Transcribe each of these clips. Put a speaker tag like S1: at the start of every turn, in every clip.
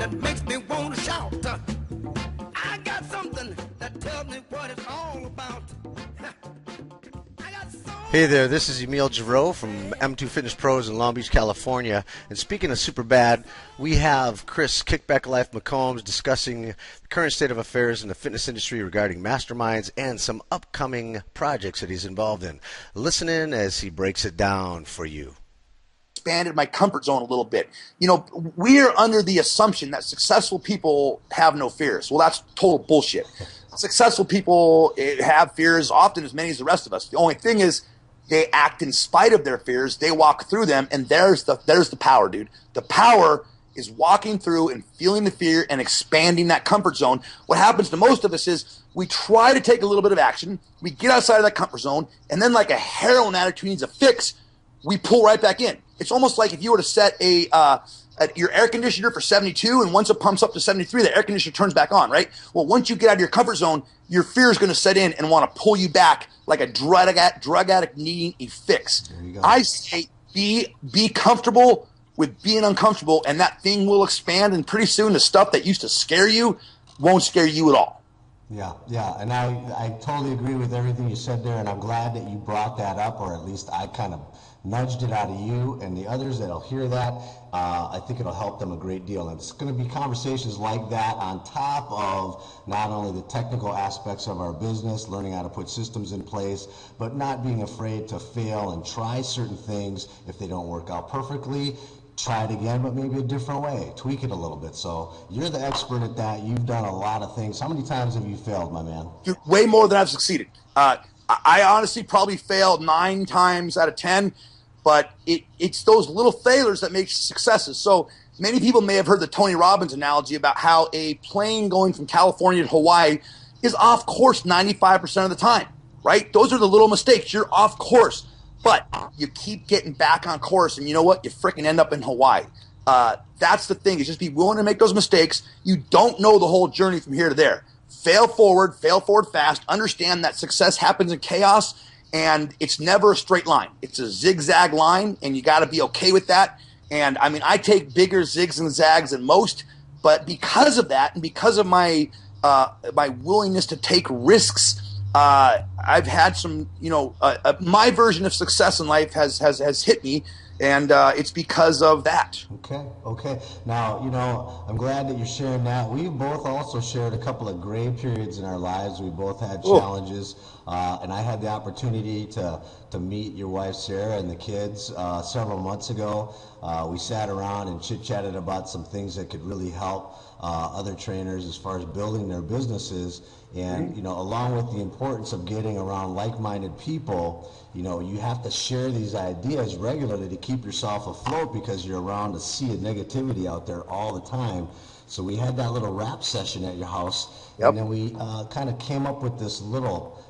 S1: that makes me want to shout. I got something that tells me what it's all about.
S2: Hey there, this is Emil Giroux from M2 Fitness Pros in Long Beach, California. And speaking of Superbad, we have Chris Kickback Life McCombs discussing the current state of affairs in the fitness industry regarding masterminds and some upcoming projects that he's involved in. Listen in as he breaks it down for you.
S3: Expanded my comfort zone a little bit. You know, we are under the assumption that successful people have no fears. Well, that's total bullshit. Successful people have fears, often as many as the rest of us. The only thing is, they act in spite of their fears. They walk through them, and there's the power, dude. The power is walking through and feeling the fear and expanding that comfort zone. What happens to most of us is we try to take a little bit of action, we get outside of that comfort zone, and then like a heroin addict who needs a fix, we pull right back in. It's almost like if you were to set your air conditioner for 72, and once it pumps up to 73, the air conditioner turns back on, right? Well, once you get out of your comfort zone, your fear is going to set in and want to pull you back like a drug addict needing a fix. I say be comfortable with being uncomfortable, and that thing will expand, and pretty soon the stuff that used to scare you won't scare you at all.
S4: Yeah, and I totally agree with everything you said there, and I'm glad that you brought that up, or at least I kind of nudged it out of you and the others that'll hear that. I think it'll help them a great deal. And it's going to be conversations like that on top of not only the technical aspects of our business, learning how to put systems in place, but not being afraid to fail and try certain things. If they don't work out perfectly, try it again, but maybe a different way, tweak it a little bit. So you're the expert at that. You've done a lot of things. How many times have you failed, my man?
S3: Way more than I've succeeded. I honestly probably failed 9 times out of 10. But it's those little failures that make successes. So many people may have heard the Tony Robbins analogy about how a plane going from California to Hawaii is off course 95% of the time, right? Those are the little mistakes. You're off course, but you keep getting back on course, and you know what? You freaking end up in Hawaii. That's the thing, is just be willing to make those mistakes. You don't know the whole journey from here to there. Fail forward fast. Understand that success happens in chaos. And it's never a straight line. It's a zigzag line, and you got to be okay with that. And, I mean, I take bigger zigs and zags than most, but because of that and because of my my willingness to take risks, I've had some, my version of success in life has hit me, and it's because of that.
S4: Okay. Now, I'm glad that you're sharing that. We've both also shared a couple of gray periods in our lives. We both had challenges, and I had the opportunity to meet your wife, Sarah, and the kids several months ago. We sat around and chit-chatted about some things that could really help other trainers as far as building their businesses. And, along with the importance of getting around like-minded people, you have to share these ideas regularly to keep yourself afloat, because you're around a sea of negativity out there all the time. So we had that little rap session at your house, and then we kind of came up with this little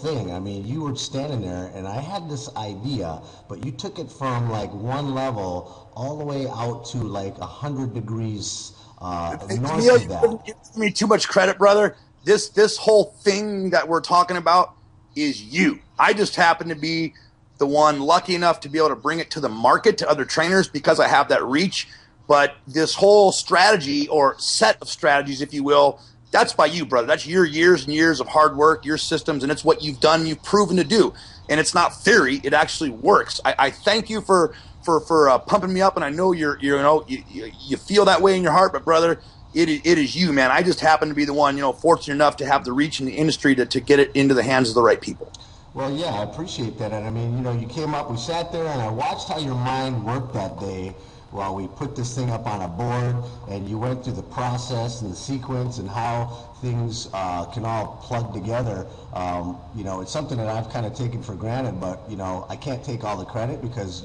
S4: thing. I mean, you were standing there, and I had this idea, but you took it from like one level all the way out to like 100 degrees north of that.
S3: You give me too much credit, brother. This whole thing that we're talking about is you. I just happen to be the one lucky enough to be able to bring it to the market, to other trainers, because I have that reach. But this whole strategy, or set of strategies, if you will, that's by you, brother. That's your years and years of hard work, your systems, and it's what you've done, you've proven to do. And it's not theory; it actually works. I thank you for pumping me up, and I know you feel that way in your heart. But brother, it is you, man. I just happen to be the one, fortunate enough to have the reach in the industry to get it into the hands of the right people.
S4: Well, yeah, I appreciate that. And I mean, you came up, we sat there, and I watched how your mind worked that day while we put this thing up on a board, and you went through the process and the sequence and how things can all plug together. It's something that I've kind of taken for granted, but, I can't take all the credit because,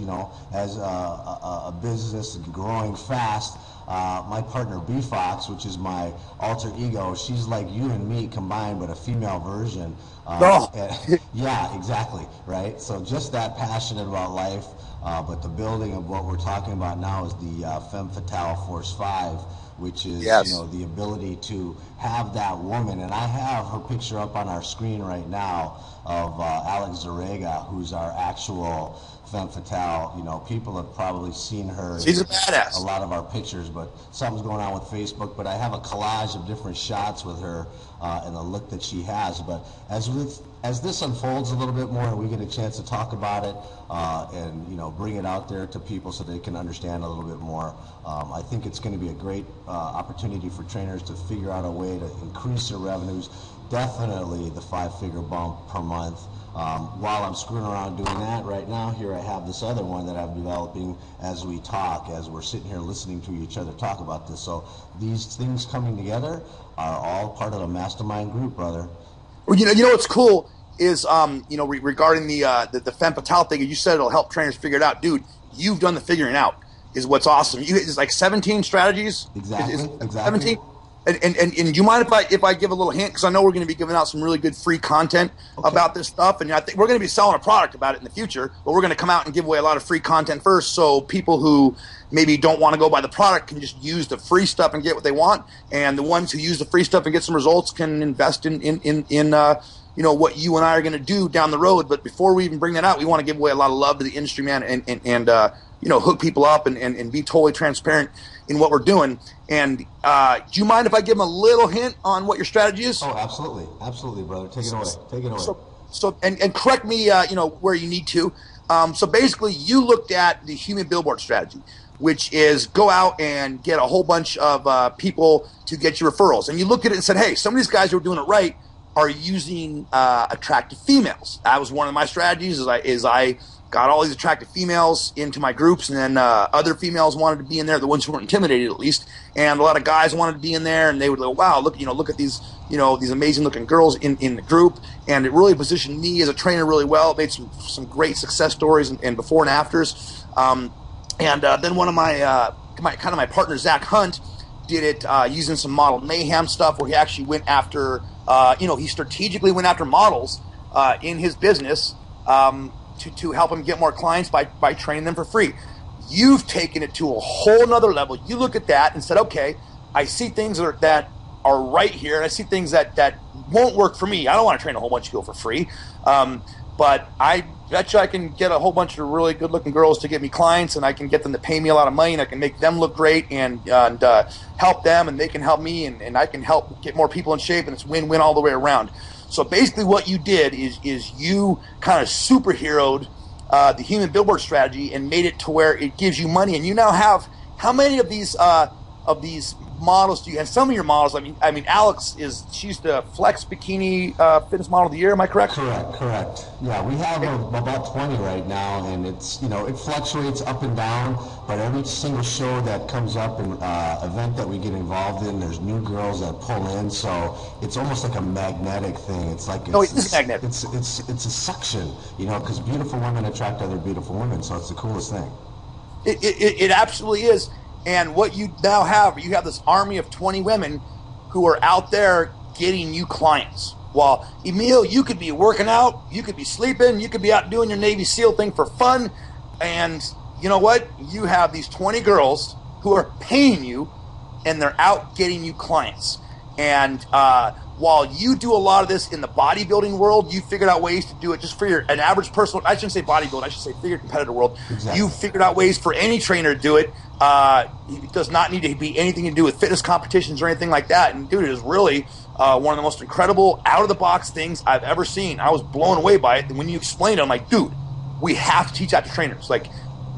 S4: as a business growing fast, my partner B Fox, which is my alter ego, she's like you and me combined, but a female version. Yeah, exactly, right? So just that passionate about life, but the building of what we're talking about now is the Femme Fatale Force 5, which is the ability to have that woman. And I have her picture up on our screen right now of Alex Zarega, who's our actual femme fatale. You know, people have probably seen her.
S3: She's a badass.
S4: A lot of our pictures, but something's going on with Facebook. But I have a collage of different shots with her and the look that she has. But as this unfolds a little bit more and we get a chance to talk about it and, you know, bring it out there to people so they can understand a little bit more, I think it's going to be a great opportunity for trainers to figure out a way to increase their revenues. Definitely the 5-figure bump per month. While I'm screwing around doing that right now, here I have this other one that I'm developing as we talk, as we're sitting here listening to each other talk about this. So these things coming together are all part of a mastermind group, brother.
S3: Well, you know what's cool is you know, regarding the femme fatale thing. You said it'll help trainers figure it out, dude. You've done the figuring out. Is what's awesome. It's like 17 strategies.
S4: Exactly. Exactly.
S3: 17. And do you mind if I give a little hint? Because I know we're going to be giving out some really good free content about this stuff, and I think we're going to be selling a product about it in the future. But we're going to come out and give away a lot of free content first, so people who maybe don't want to go buy the product can just use the free stuff and get what they want, and the ones who use the free stuff and get some results can invest in you know, what you and I are going to do down the road. But before we even bring that out, we want to give away a lot of love to the industry, man, and you know, hook people up and be totally transparent in what we're doing. And do you mind if I give them a little hint on what your strategy is?
S4: Oh, absolutely. Absolutely, brother. Take it away. Take it away.
S3: So and correct me, you know, where you need to. So basically, you looked at the human billboard strategy, which is go out and get a whole bunch of people to get you referrals. And you looked at it and said, hey, some of these guys who are doing it right are using attractive females. That was one of my strategies. Is I got all these attractive females into my groups, and then other females wanted to be in there, the ones who weren't intimidated at least, and a lot of guys wanted to be in there, and they would go, wow, look at these, you know, these amazing looking girls in the group. And it really positioned me as a trainer really well. It made some great success stories and before and afters. Then one of my partner, Zach Hunt, did it using some model mayhem stuff, where he actually went after he strategically went after models in his business to help him get more clients by training them for free. You've taken it to a whole nother level. You look at that and said, okay, I see things that are right here, and I see things that won't work for me. I don't want to train a whole bunch of people for free, but I bet you I can get a whole bunch of really good-looking girls to get me clients, and I can get them to pay me a lot of money, and I can make them look great and help them, and they can help me, and I can help get more people in shape, and it's win-win all the way around. So basically what you did is you kind of superheroed the human billboard strategy and made it to where it gives you money. And you now have, how many of these models do you, and some of your models, I mean Alex she's the Flex Bikini Fitness Model of the Year, am I correct?
S4: Correct. Yeah, we have about 20 right now, and it's, you know, it fluctuates up and down, but every single show that comes up and event that we get involved in, there's new girls that pull in, so it's almost like a magnetic thing. It's like
S3: it's magnetic.
S4: It's a suction, you know, because beautiful women attract other beautiful women, so it's the coolest thing.
S3: It absolutely is. And what you now have, you have this army of 20 women who are out there getting you clients. While, Emil, you could be working out, you could be sleeping, you could be out doing your Navy SEAL thing for fun, and you know what? You have these 20 girls who are paying you, and they're out getting you clients. And while you do a lot of this in the bodybuilding world, you figured out ways to do it just for an average personal, I shouldn't say bodybuilding, I should say figure competitive world. Exactly. You figured out ways for any trainer to do it. It does not need to be anything to do with fitness competitions or anything like that. And dude, it is really one of the most incredible out-of-the-box things I've ever seen. I was blown away by it. And when you explained it, I'm like, dude, we have to teach that to trainers. Like,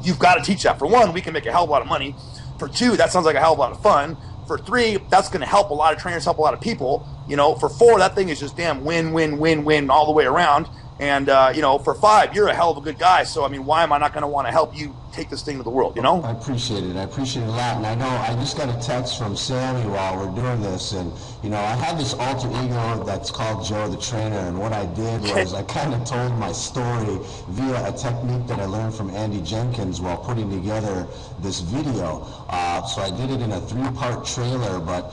S3: you've got to teach that. For one, we can make a hell of a lot of money. For two, that sounds like a hell of a lot of fun. For three, that's going to help a lot of trainers, help a lot of people. You know, for four, that thing is just damn win, win, win, win all the way around. And, you know, for five, you're a hell of a good guy. So, I mean, why am I not going to want to help you take this thing to the world, you know?
S4: I appreciate it. I appreciate it a lot. And I know I just got a text from Sammy while we're doing this. And, you know, I have this alter ego that's called Joe the Trainer. And what I did was I kind of told my story via a technique that I learned from Andy Jenkins while putting together this video. So I did it in a 3-part trailer, but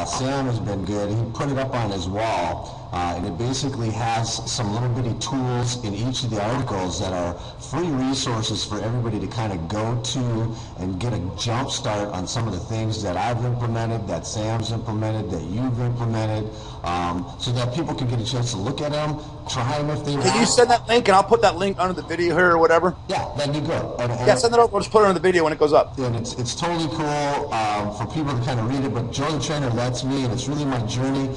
S4: Sam has been good. He put it up on his wall. and it basically has some little bitty tools in each of the articles that are free resources for everybody to kind of go to and get a jump start on some of the things that I've implemented, that Sam's implemented, that you've implemented, so that people can get a chance to look at them, try them if they want.
S3: Can you send that link, and I'll put that link under the video here or whatever?
S4: Yeah, that'd be good.
S3: Yeah, send it over. We'll just put it on the video when it goes up.
S4: And it's totally cool for people to kind of read it, but Joe the Trainer lets me, and it's really my journey.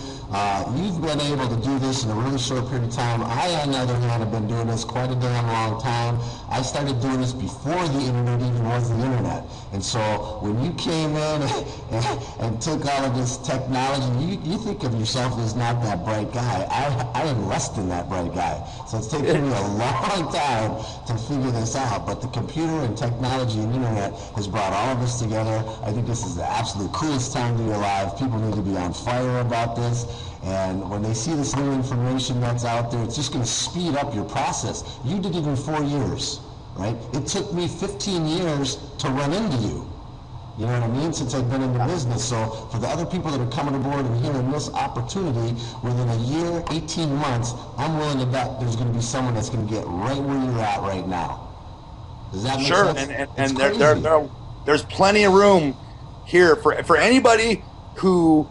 S4: You've been able to do this in a really short period of time. I, on the other hand, have been doing this quite a damn long time. I started doing this before the internet even was the internet. And so when you came in and took all of this technology, you think of yourself as not that bright guy. I am less than that bright guy. So it's taken me a long time to figure this out. But the computer and technology and internet has brought all of us together. I think this is the absolute coolest time to be alive. People need to be on fire about this. And when they see this new information that's out there, it's just going to speed up your process. You did it in 4 years, right? It took me 15 years to run into you. You know what I mean? Since I've been in the business. So for the other people that are coming aboard and hearing this opportunity, within a year, 18 months, I'm willing to bet there's going to be someone that's going to get right where you're at right now. Does that make sense?
S3: And there's plenty of room here for anybody who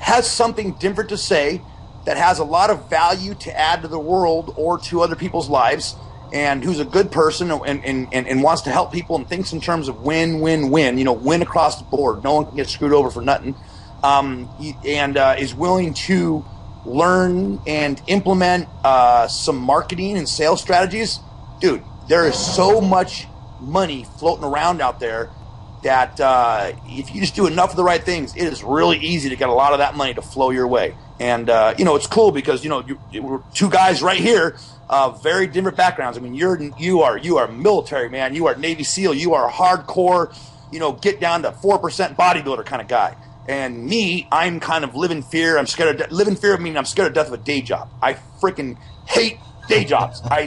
S3: has something different to say, that has a lot of value to add to the world or to other people's lives, and who's a good person and wants to help people and thinks in terms of win-win-win, win across the board. No one can get screwed over for nothing, and is willing to learn and implement some marketing and sales strategies. Dude, there is so much money floating around out there that if you just do enough of the right things, it is really easy to get a lot of that money to flow your way. And it's cool because we're two guys right here, very different backgrounds. I mean, you are military, man. You are Navy SEAL. You are a hardcore, get down to 4% bodybuilder kind of guy. And me, I'm kind of live in fear. I'm scared of live in fear of meaning I'm scared of death of a day job. I freaking hate day jobs. I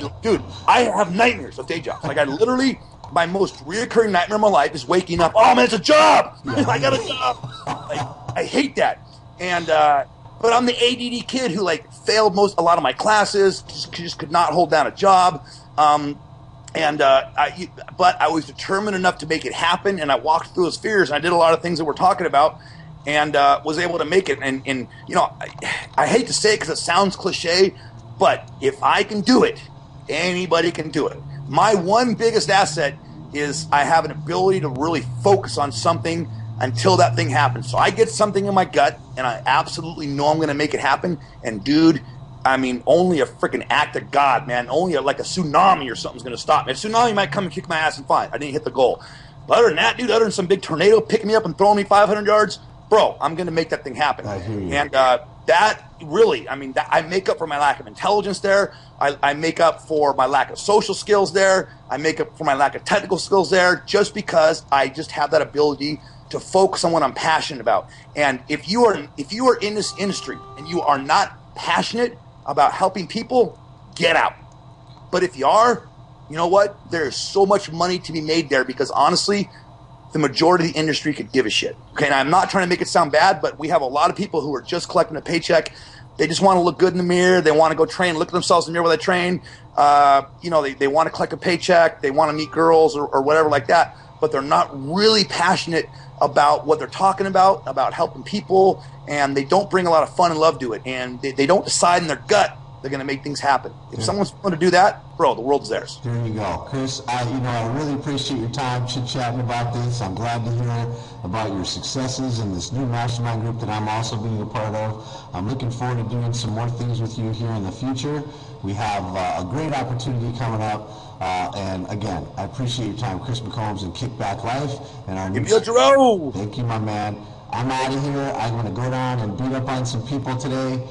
S3: have nightmares of day jobs. Like I literally. My most reoccurring nightmare in my life is waking up. Oh man, it's a job! I got a job. I hate that. And but I'm the ADD kid who failed a lot of my classes. Just could not hold down a job. But I was determined enough to make it happen. And I walked through those fears. And I did a lot of things that we're talking about, and was able to make it. And I hate to say it because it sounds cliche, but if I can do it, anybody can do it. My one biggest asset is I have an ability to really focus on something until that thing happens. So I get something in my gut, and I absolutely know I'm going to make it happen. And dude, I mean, only a freaking act of God, man. Only like a tsunami or something's going to stop me. A tsunami might come and kick my ass and fine. I didn't hit the goal. But other than that, dude, other than some big tornado picking me up and throwing me 500 yards, bro, I'm going to make that thing happen.
S4: I hear you.
S3: And that really, I make up for my lack of intelligence there. I make up for my lack of social skills there. I make up for my lack of technical skills there, just because I just have that ability to focus on what I'm passionate about. And if you are in this industry and you are not passionate about helping people, get out. But if you are, you know what? There's so much money to be made there, because honestly, the majority of the industry could give a shit. Okay, and I'm not trying to make it sound bad, but we have a lot of people who are just collecting a paycheck. They just want to look good in the mirror. They want to go train, look at themselves in the mirror while they train. They want to collect a paycheck. They want to meet girls or whatever like that. But they're not really passionate about what they're talking about helping people, and they don't bring a lot of fun and love to it. And they don't decide in their gut they're going to make things happen. If someone's willing to do that, bro, the world's theirs.
S4: There you go. Chris, I really appreciate your time chit-chatting about this. I'm glad to hear about your successes in this new mastermind group that I'm also being a part of. I'm looking forward to doing some more things with you here in the future. We have a great opportunity coming up. And again, I appreciate your time, Chris McCombs and Kickback Life. And our new
S3: Jerome.
S4: Thank you, my man. I'm out of here. I'm going to go down and beat up on some people today.